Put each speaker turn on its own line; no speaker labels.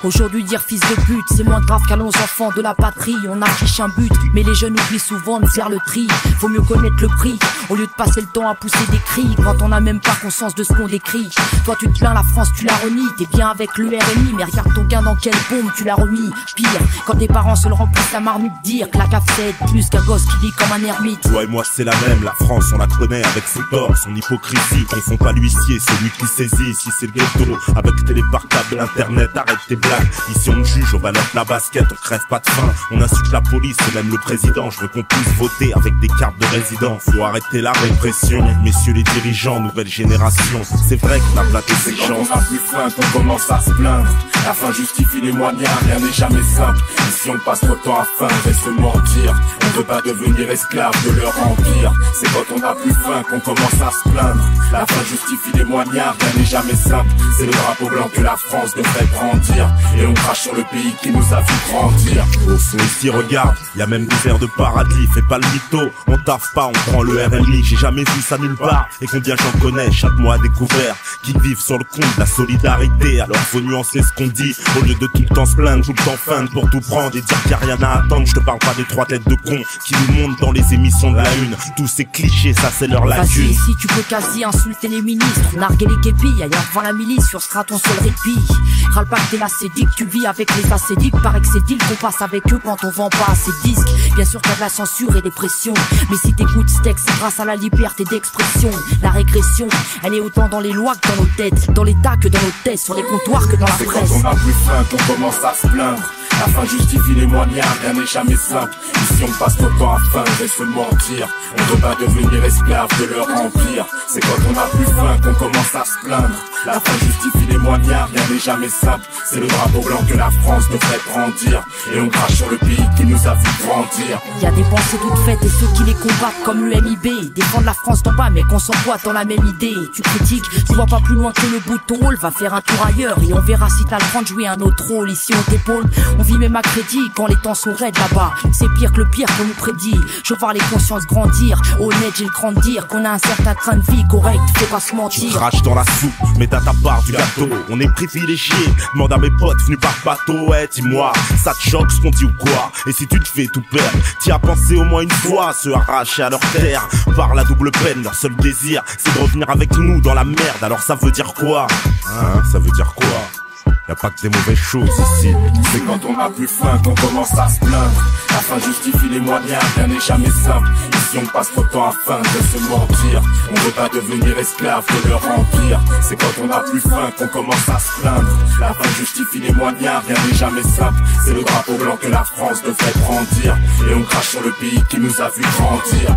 Aujourd'hui dire fils de pute, c'est moins grave qu'à nos enfants de la patrie. On affiche un but, mais les jeunes oublient souvent de faire le tri. Faut mieux connaître le prix, au lieu de passer le temps à pousser des cris quand on n'a même pas conscience de ce qu'on décrit. Toi tu te plains, la France tu la renies, t'es bien avec le RMI, mais regarde ton gain dans quelle bombe tu l'as remis. Pire, quand tes parents se le remplissent la marmite, dire que la CAF c'est plus qu'un gosse qui vit comme un ermite.
Toi et moi c'est la même, la France on la connaît avec ses torts, son hypocrisie. Confond pas l'huissier, c'est lui qui saisit. Ici c'est le ghetto, avec téléportable, internet, arrête tes blagues. Ici on juge, on valeur la basket, on crève pas de faim. On insulte la police et même le président. Je veux qu'on puisse voter avec des cartes de résident. Faut arrêter la répression, messieurs les dirigeants, nouvelle génération. C'est vrai qu'on a platé ses chances.
Quand on a plus faim, qu'on commence à se plaindre. La faim justifie les moyens, rien n'est jamais simple. Ici on passe notre temps à faim et se mentir. On veut pas devenir esclave de leur empire. C'est quand on a plus faim qu'on commence à se plaindre. La faim justifie les moyens, rien n'est jamais simple. C'est le drapeau blanc que la France devrait grandir. Et on crache sur le pays qui nous a vu grandir.
Au fond ici regarde, y'a même des airs de paradis. Fais pas le mytho, on taffe pas, on prend le RMI. J'ai jamais vu ça nulle part, et combien j'en connais chaque mois à découvert, qui vivent sur le compte de la solidarité. Alors faut nuancer ce qu'on dit, au lieu de tout le temps se plaindre, tout le temps feindre pour tout prendre et dire qu'il y a rien à attendre. Je te parle pas des trois têtes de cons qui nous montent dans les émissions de la une. Tous ces clichés, ça c'est leur lacune.
Vas-y, ici tu peux quasi insulter les ministres, narguer les képis, ailleurs devant la milice, sur sera ton seul répit. Râle pas que t'es l'acédique, tu vis avec les acédiques. Paraît que c'est deal qu'on passe avec eux quand on vend pas assez de disques. Bien sûr qu'il y a de la censure et des pressions, mais si t'écoutes ce texte, c'est grâce à la liberté d'expression. La régression, elle est autant dans les lois que dans nos têtes, dans l'état que dans nos têtes, sur les comptoirs que dans la presse.
C'est quand on a plus faim qu'on commence à se plaindre. La faim justifie les moyens, rien n'est jamais simple. Ici on passe notre temps à faim et se mentir. On veut pas devenir esclave de leur empire. C'est quand on a plus faim qu'on commence à se plaindre. La faim justifie les moyens, rien n'est jamais simple. C'est le drapeau blanc que la France devrait grandir. Et on crache sur le pays qui nous a vu grandir.
Y a des pensées toutes faites et ceux qui les combattent comme le MIB. Défendre la France d'en bas mais qu'on s'emboîte dans la même idée. Tu critiques, tu vois pas plus loin que le bout de ton rôle. Va faire un tour ailleurs et on verra si t'as le temps de jouer un autre rôle. Ici on t'épaule, on vit même à crédit quand les temps sont raides là-bas. C'est pire que le pire qu'on nous prédit. Je veux voir les consciences grandir. Honnête, j'ai le cran de dire qu'on a un certain train de vie correct, faut pas se mentir.
Tu craches dans la soupe, mais t'as ta part du gâteau. On est privilégiés, demande à mes potes venus par bateau. Ouais, dis-moi, ça te choque ce qu'on dit ou quoi? Et si tu te fais tout perdre, t'y as pensé au moins une fois, se arracher à leur terre par la double peine. Leur seul désir, c'est de revenir avec nous dans la merde. Alors ça veut dire quoi? Hein, ça veut dire quoi? Y'a pas que des mauvaises choses ici.
C'est quand on a plus faim qu'on commence à se plaindre. La faim justifie les moyens, rien n'est jamais simple. Ici on passe notre temps à faim de se mentir. On veut pas devenir esclave de leur empire. C'est quand on a plus faim qu'on commence à se plaindre. La faim justifie les moyens, rien n'est jamais simple. C'est le drapeau blanc que la France devrait grandir. Et on crache sur le pays qui nous a vu grandir.